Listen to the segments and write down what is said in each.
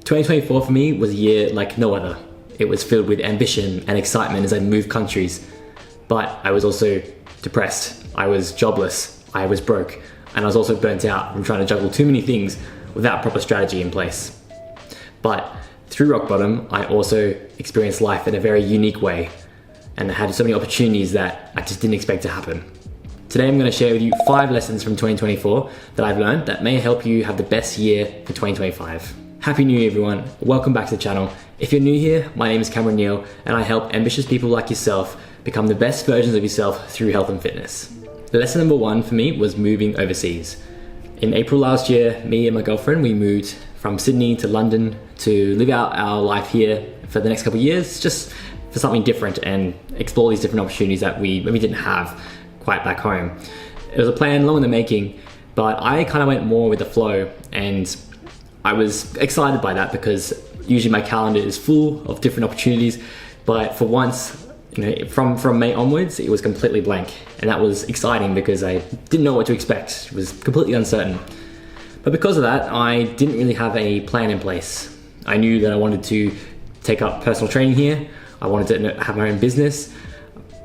2024 for me was a year like no other. It was filled with ambition and excitement as I moved countries. But I was also depressed. I was jobless. I was broke. And I was also burnt out from trying to juggle too many things without proper strategy in place. But through rock bottom, I also experienced life in a very unique way. And I had so many opportunities that I just didn't expect to happen. Today I'm going to share with you 5 lessons from 2024 that I've learned that may help you have the best year for 2025. Happy New Year everyone, welcome back to the channel. If you're new here, my name is Cameron Neal and I help ambitious people like yourself become the best versions of yourself through health and fitness. Lesson number 1 for me was moving overseas. In April last year, me and my girlfriend, we moved from Sydney to London to live out our life here for the next couple of years, just for something different and explore these different opportunities that we didn't have quite back home. It was a plan long in the making, but I kind of went more with the flow, and I was excited by that because usually my calendar is full of different opportunities, but for once, from May onwards, it was completely blank, and that was exciting because I didn't know what to expect. It was completely uncertain. But because of that, I didn't really have a plan in place. I knew that I wanted to take up personal training here. I wanted to have my own business.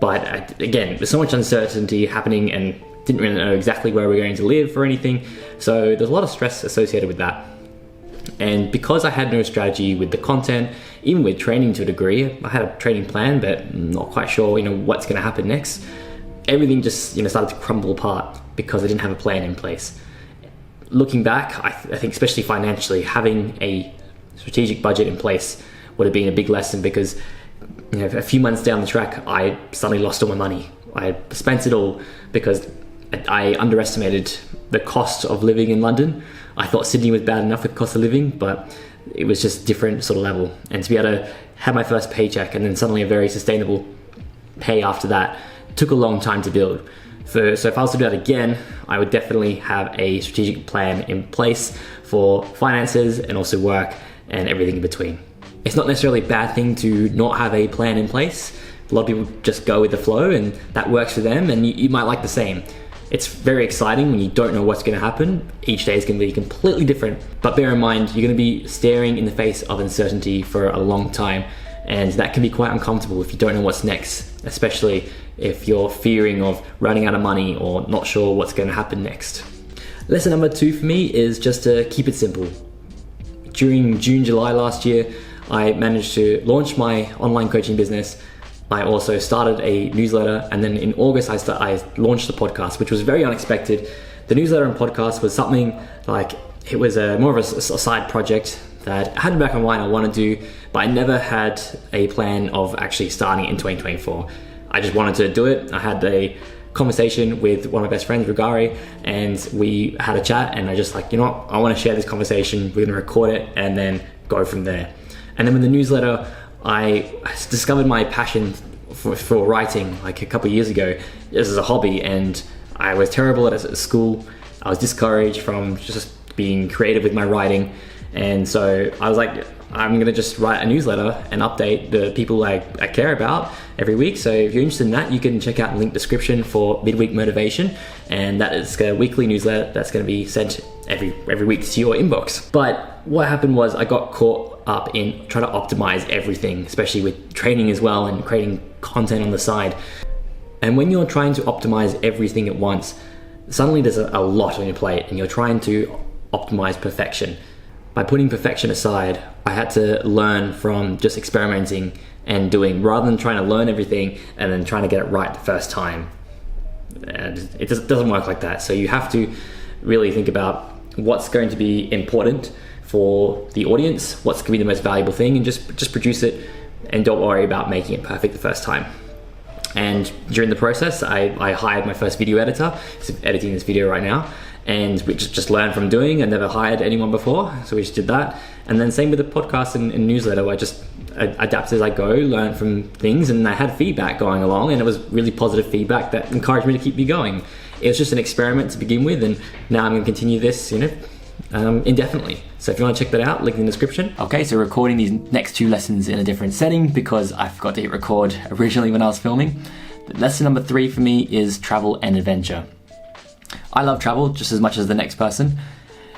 But again, there's so much uncertainty happening and didn't really know exactly where we're going to live or anything. So there's a lot of stress associated with that. And because I had no strategy with the content, even with training to a degree, I had a training plan, but not quite sure, what's going to happen next. Everything just, started to crumble apart because I didn't have a plan in place. Looking back, I think especially financially, having a strategic budget in place would have been a big lesson because a few months down the track, I suddenly lost all my money. I spent it all because I underestimated the cost of living in London. I thought Sydney was bad enough with cost of living, but it was just different sort of level. And to be able to have my first paycheck and then suddenly a very sustainable pay after that took a long time to build. So if I was to do that again, I would definitely have a strategic plan in place for finances and also work and everything in between. It's not necessarily a bad thing to not have a plan in place. A lot of people just go with the flow and that works for them, and you might like the same. It's very exciting when you don't know what's going to happen. Each day is going to be completely different, but bear in mind, you're going to be staring in the face of uncertainty for a long time, and that can be quite uncomfortable if you don't know what's next, especially if you're fearing of running out of money or not sure what's going to happen next. Lesson number 2 for me is just to keep it simple. During June, July last year, I managed to launch my online coaching business. I also started a newsletter, and then in August I launched the podcast, which was very unexpected. The newsletter and podcast was something like, it was more of a side project that I had in the back of my mind I want to do, but I never had a plan of actually starting it in 2024. I just wanted to do it. I had a conversation with one of my best friends, Rugari, and we had a chat, and I just I want to share this conversation. We're going to record it and then go from there. And then with the newsletter, I discovered my passion for writing a couple of years ago. This is a hobby, and I was terrible at it at school. I was discouraged from just being creative with my writing, and so I was like, I'm gonna just write a newsletter and update the people I care about every week. So if you're interested in that, you can check out the link description for Midweek Motivation, and that is a weekly newsletter that's gonna be sent every week to your inbox. But what happened was I got caught up in trying to optimize everything, especially with training as well and creating content on the side. And when you're trying to optimize everything at once, suddenly there's a lot on your plate and you're trying to optimize perfection. By putting perfection aside, I had to learn from just experimenting and doing, rather than trying to learn everything and then trying to get it right the first time. And it just doesn't work like that. So you have to really think about what's going to be important for the audience, what's going to be the most valuable thing, and just produce it, and don't worry about making it perfect the first time. And during the process, I hired my first video editor. He's editing this video right now, and we just learned from doing. I never hired anyone before, so we just did that. And then same with the podcast and newsletter. I just adapt as I go, learn from things, and I had feedback going along, and it was really positive feedback that encouraged me to keep me going. It was just an experiment to begin with, and now I'm going to continue this, indefinitely. So if you want to check that out, link in the description. Okay, so recording these next 2 lessons in a different setting because I forgot to hit record originally when I was filming. Lesson number 3 for me is travel and adventure. I love travel just as much as the next person,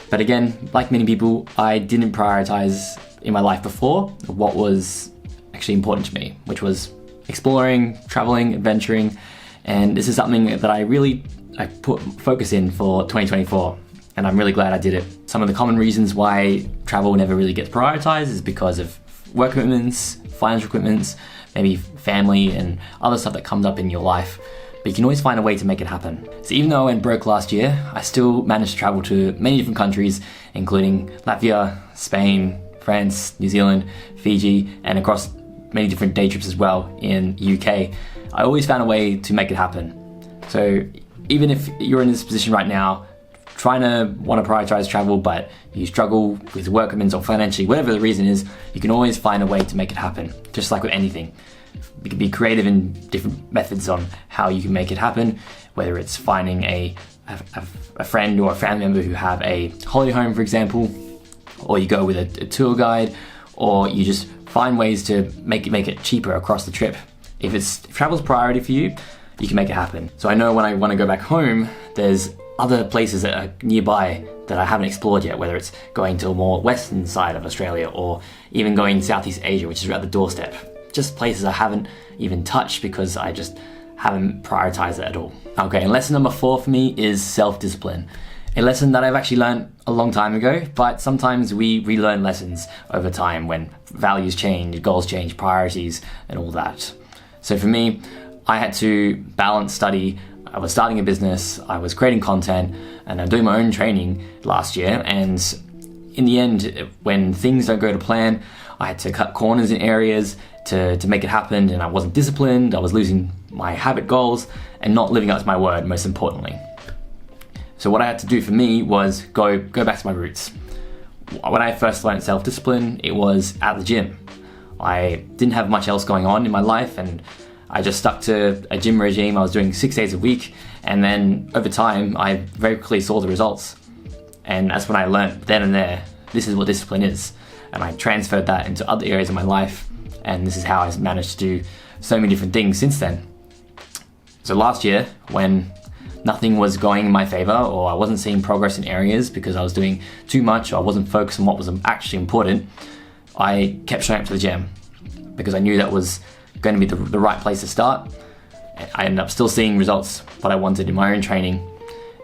but again, like many people, I didn't prioritize in my life before what was actually important to me, which was exploring, traveling, adventuring. And this is something that I put focus in for 2024. And I'm really glad I did it. Some of the common reasons why travel never really gets prioritized is because of work commitments, financial commitments, maybe family and other stuff that comes up in your life. But you can always find a way to make it happen. So even though I went broke last year, I still managed to travel to many different countries, including Latvia, Spain, France, New Zealand, Fiji, and across many different day trips as well in UK. I always found a way to make it happen. So even if you're in this position right now, trying to want to prioritize travel, but you struggle with work commitments or financially, whatever the reason is, you can always find a way to make it happen, just like with anything. You can be creative in different methods on how you can make it happen, whether it's finding a friend or a family member who have a holiday home, for example, or you go with a tour guide, or you just find ways to make it cheaper across the trip. If travel's priority for you, you can make it happen. So I know when I want to go back home, there's other places that are nearby that I haven't explored yet, whether it's going to a more western side of Australia or even going to Southeast Asia, which is right at the doorstep. Just places I haven't even touched because I just haven't prioritized it at all. Okay, and lesson number 4 for me is self-discipline. A lesson that I've actually learned a long time ago, but sometimes we relearn lessons over time when values change, goals change, priorities, and all that. So for me, I had to balance study. I was starting a business, I was creating content, and I'm doing my own training last year. And in the end, when things don't go to plan, I had to cut corners in areas to make it happen, and I wasn't disciplined, I was losing my habit goals, and not living up to my word, most importantly. So what I had to do for me was go back to my roots. When I first learned self-discipline, it was at the gym. I didn't have much else going on in my life, and I just stuck to a gym regime. I was doing 6 days a week, and then over time, I very quickly saw the results. And that's when I learned then and there, this is what discipline is. And I transferred that into other areas of my life, and this is how I've managed to do so many different things since then. So last year, when nothing was going in my favor, or I wasn't seeing progress in areas because I was doing too much, or I wasn't focused on what was actually important, I kept showing up to the gym because I knew that was going to be the right place to start. I ended up still seeing results what I wanted in my own training,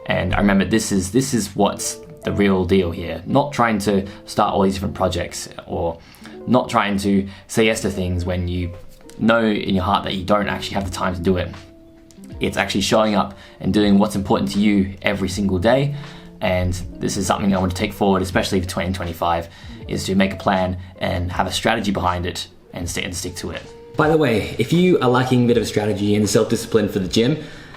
and I remember this is what's the real deal here. Not trying to start all these different projects, or not trying to say yes to things when you know in your heart that you don't actually have the time to do it. It's actually showing up and doing what's important to you every single day. And this is something I want to take forward, especially for 2025, is to make a plan and have a strategy behind it and stick to it. By the way, if you are lacking a bit of a strategy and self-discipline for the gym,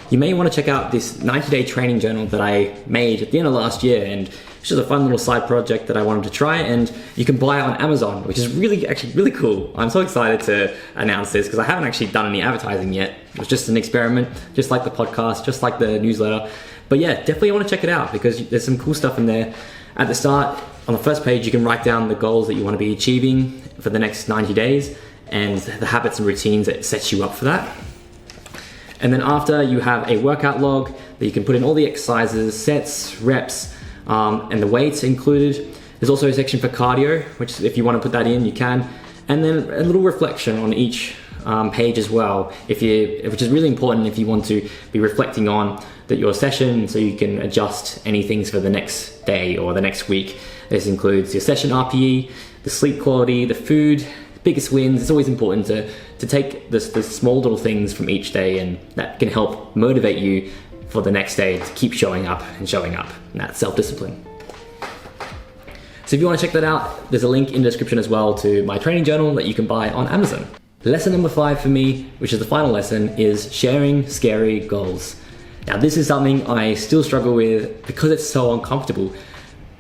you may want to check out this 90-day training journal that I made at the end of last year, and it's just a fun little side project that I wanted to try, and you can buy it on Amazon, which is really cool. I'm so excited to announce this because I haven't actually done any advertising yet. It was just an experiment, just like the podcast, just like the newsletter. But yeah, definitely want to check it out because there's some cool stuff in there. At the start, on the first page, you can write down the goals that you want to be achieving for the next 90 days and the habits and routines that sets you up for that. And then after, you have a workout log that you can put in all the exercises, sets, reps, and the weights included. There's also a section for cardio, which if you want to put that in, you can. And then a little reflection on each page as well, which is really important if you want to be reflecting on your session, so you can adjust any things for the next day or the next week. This includes your session RPE, the sleep quality, the food, biggest wins. It's always important to take the small little things from each day, and that can help motivate you for the next day to keep showing up, and that's self-discipline. So if you want to check that out, there's a link in the description as well to my training journal that you can buy on Amazon. Lesson number 5 for me, which is the final lesson, is sharing scary goals. Now this is something I still struggle with because it's so uncomfortable,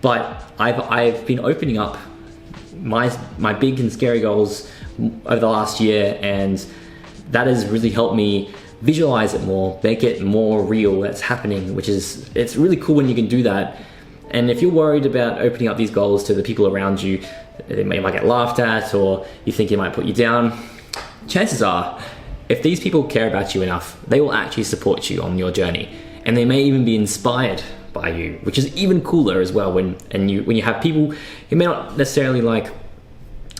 but I've been opening up my big and scary goals over the last year, and that has really helped me visualize it more, make it more real that's happening, it's really cool when you can do that. And if you're worried about opening up these goals to the people around you, they might get laughed at, or you think it might put you down, chances are, if these people care about you enough, they will actually support you on your journey, and they may even be inspired by you, which is even cooler as well when you have people who may not necessarily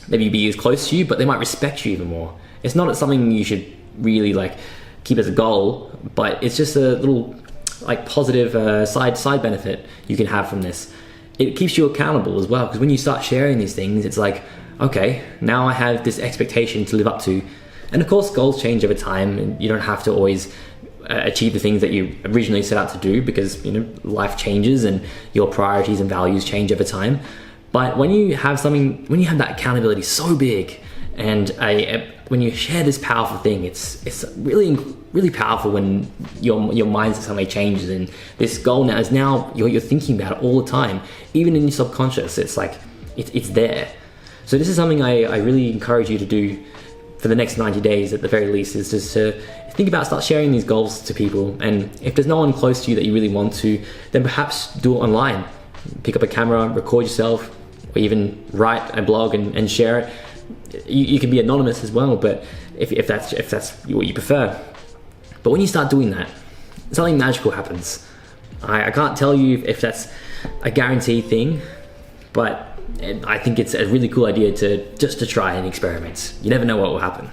maybe be as close to you, but they might respect you even more. It's not something you should really like keep as a goal, but it's just a little like positive side benefit you can have from this. It keeps you accountable as well, because when you start sharing these things, it's like, okay, now I have this expectation to live up to. And of course, goals change over time, and you don't have to always achieve the things that you originally set out to do, because life changes and your priorities and values change over time. But when you have that accountability so big, and when you share this powerful thing, it's really powerful when your mindset suddenly changes, and this goal now is you're thinking about it all the time, even in your subconscious. It's like it's there. So this is something I really encourage you to do for the next 90 days at the very least, is just to start sharing these goals to people. And if there's no one close to you that you really want to, then perhaps do it online. Pick up a camera, record yourself, or even write a blog and share it. You can be anonymous as well, but if that's what you prefer. But when you start doing that, something magical happens. I can't tell you if that's a guaranteed thing, but I think it's a really cool idea to try and experiment. You never know what will happen.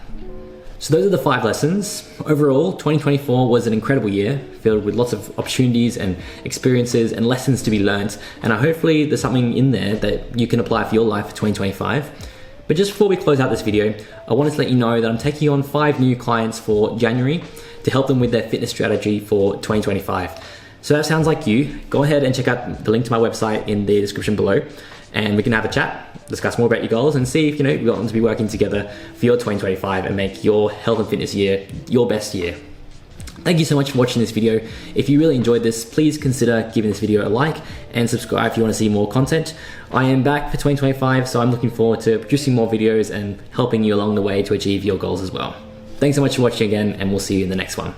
So those are the 5 lessons. Overall, 2024 was an incredible year, filled with lots of opportunities and experiences and lessons to be learned. And hopefully there's something in there that you can apply for your life for 2025. But just before we close out this video, I wanted to let you know that I'm taking on 5 new clients for January to help them with their fitness strategy for 2025. So that sounds like you. Go ahead and check out the link to my website in the description below, and we can have a chat, discuss more about your goals, and see if we want to be working together for your 2025 and make your health and fitness year your best year. Thank you so much for watching this video. If you really enjoyed this, please consider giving this video a like and subscribe if you want to see more content. I am back for 2025, so I'm looking forward to producing more videos and helping you along the way to achieve your goals as well. Thanks so much for watching again, and we'll see you in the next one.